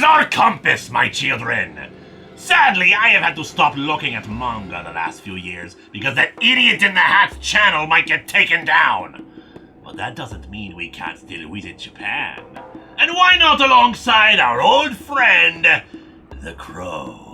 our compass, my children. Sadly, I have had to stop looking at manga the last few years because that idiot in the hat channel might get taken down. But that doesn't mean we can't still visit Japan. And why not alongside our old friend, the Crow?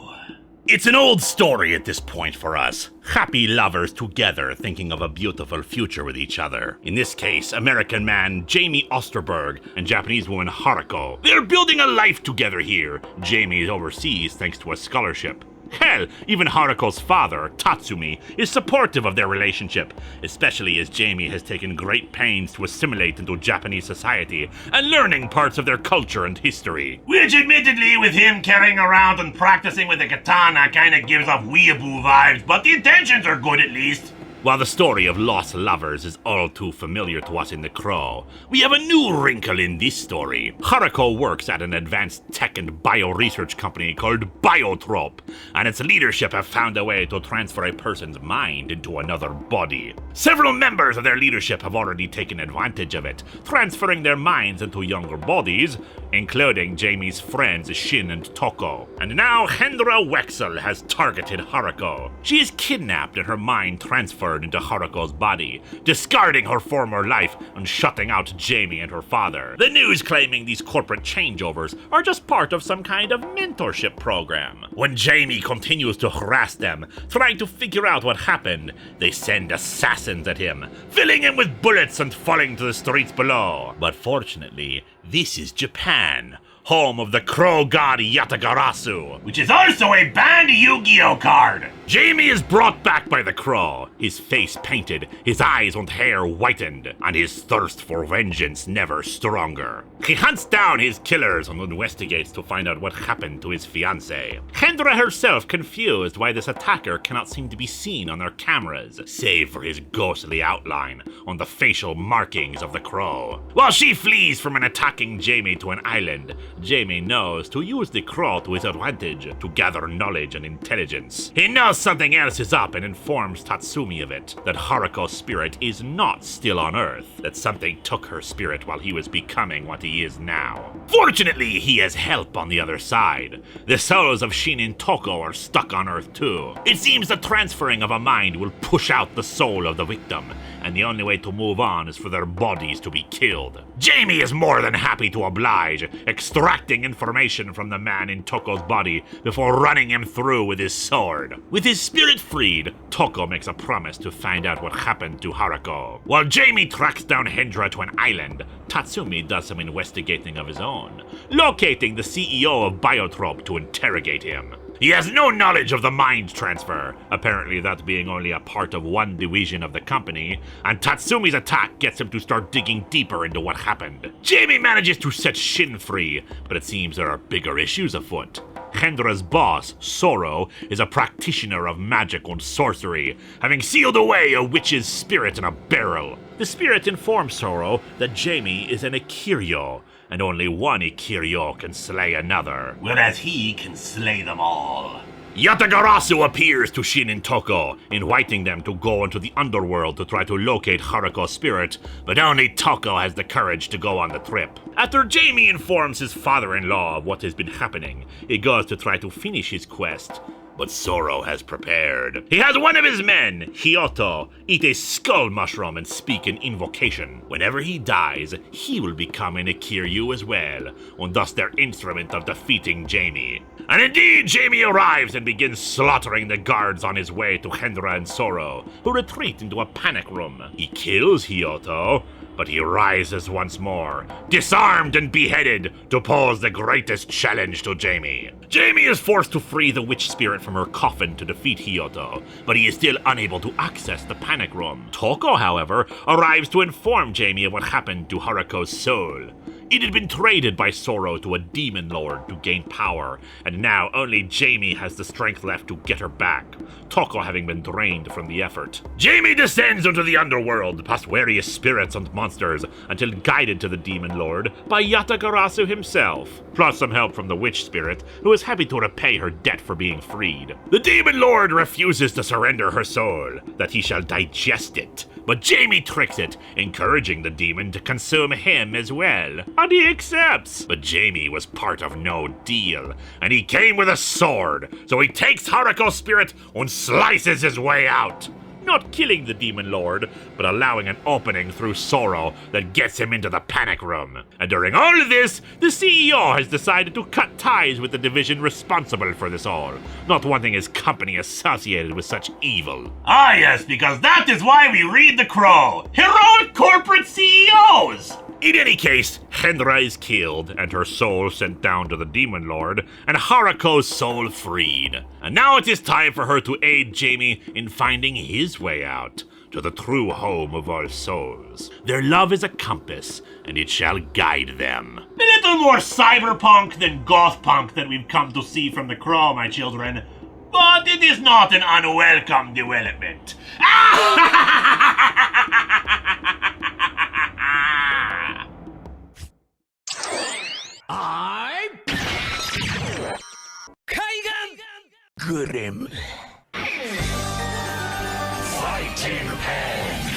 It's an old story at this point for us. Happy lovers together thinking of a beautiful future with each other. In this case, American man Jamie Osterberg and Japanese woman Haruko. They're building a life together here. Jamie is overseas thanks to a scholarship. Hell, even Haruko's father, Tatsumi, is supportive of their relationship, especially as Jamie has taken great pains to assimilate into Japanese society and learning parts of their culture and history. Which admittedly, with him carrying around and practicing with a katana, kinda gives off weeaboo vibes, but the intentions are good at least. While the story of lost lovers is all too familiar to us in The Crow, we have a new wrinkle in this story. Haruko works at an advanced tech and bio-research company called Biotrope, and its leadership have found a way to transfer a person's mind into another body. Several members of their leadership have already taken advantage of it, transferring their minds into younger bodies, including Jamie's friends Shin and Toko. And now Hendra Wexel has targeted Haruko. She is kidnapped and her mind transferred into Haruko's body, discarding her former life and shutting out Jamie and her father. The news claiming these corporate changeovers are just part of some kind of mentorship program. When Jamie continues to harass them, trying to figure out what happened, they send assassins at him, filling him with bullets and falling to the streets below. But fortunately, this is Japan, home of the Crow god Yatagarasu, which is also a banned Yu-Gi-Oh card. Jamie is brought back by the Crow, his face painted, his eyes and hair whitened, and his thirst for vengeance never stronger. He hunts down his killers and investigates to find out what happened to his fiancée. Hendra herself confused why this attacker cannot seem to be seen on their cameras, save for his ghostly outline on the facial markings of the Crow. While she flees from an attacking Jamie to an island, Jamie knows to use the Crow to his advantage to gather knowledge and intelligence. He knows something else is up and informs Tatsumi of it, that Haruko's spirit is not still on Earth, that something took her spirit while he was becoming what he is now. Fortunately, he has help on the other side. The souls of Shin and Toko are stuck on Earth too. It seems the transferring of a mind will push out the soul of the victim, and the only way to move on is for their bodies to be killed. Jamie is more than happy to oblige, extracting information from the man in Toko's body before running him through with his sword. With his spirit freed, Toko makes a promise to find out what happened to Haruko. While Jamie tracks down Hendra to an island, Tatsumi does some investigating of his own, locating the CEO of Biotrope to interrogate him. He has no knowledge of the mind transfer, apparently that being only a part of one division of the company, and Tatsumi's attack gets him to start digging deeper into what happened. Jamie manages to set Shin free, but it seems there are bigger issues afoot. Hendra's boss, Soro, is a practitioner of magic and sorcery, having sealed away a witch's spirit in a barrel. The spirit informs Soro that Jamie is an Ikiryo, and only one Ikiryo can slay another, whereas he can slay them all. Yatagarasu appears to Shin and Toko, inviting them to go into the underworld to try to locate Haruko's spirit, but only Toko has the courage to go on the trip. After Jamie informs his father-in-law of what has been happening, he goes to try to finish his quest. But Soro has prepared. He has one of his men, Hyoto, eat a skull mushroom and speak an invocation. Whenever he dies, he will become an Ikiryu as well, and thus their instrument of defeating Jamie. And indeed, Jamie arrives and begins slaughtering the guards on his way to Hendra and Soro, who retreat into a panic room. He kills Hyoto, but he rises once more, disarmed and beheaded, to pose the greatest challenge to Jamie. Jamie is forced to free the witch spirit from her coffin to defeat Hyoto, but he is still unable to access the panic room. Toko, however, arrives to inform Jamie of what happened to Haruko's soul. It had been traded by Soro to a demon lord to gain power, and now only Jamie has the strength left to get her back, Toko having been drained from the effort. Jamie descends into the underworld, past various spirits and monsters, until guided to the demon lord by Yatagarasu himself, plus some help from the witch spirit, who is happy to repay her debt for being freed. The demon lord refuses to surrender her soul, that he shall digest it, but Jamie tricks it, encouraging the demon to consume him as well. and he accepts. But Jamie was part of no deal, and he came with a sword, so he takes Haruko's spirit and slices his way out. Not killing the Demon Lord, but allowing an opening through sorrow that gets him into the panic room. And during all of this, the CEO has decided to cut ties with the division responsible for this all, not wanting his company associated with such evil. Ah yes, because that is why we read The Crow. Heroic corporate CEOs! In any case, Hendra is killed and her soul sent down to the Demon Lord, and Haruko's soul freed. And now it is time for her to aid Jamie in finding his way out to the true home of all souls. Their love is a compass, and it shall guide them. A little more cyberpunk than gothpunk that we've come to see from The Crow, my children. But it is not an unwelcome development. Grim. Fighting hand.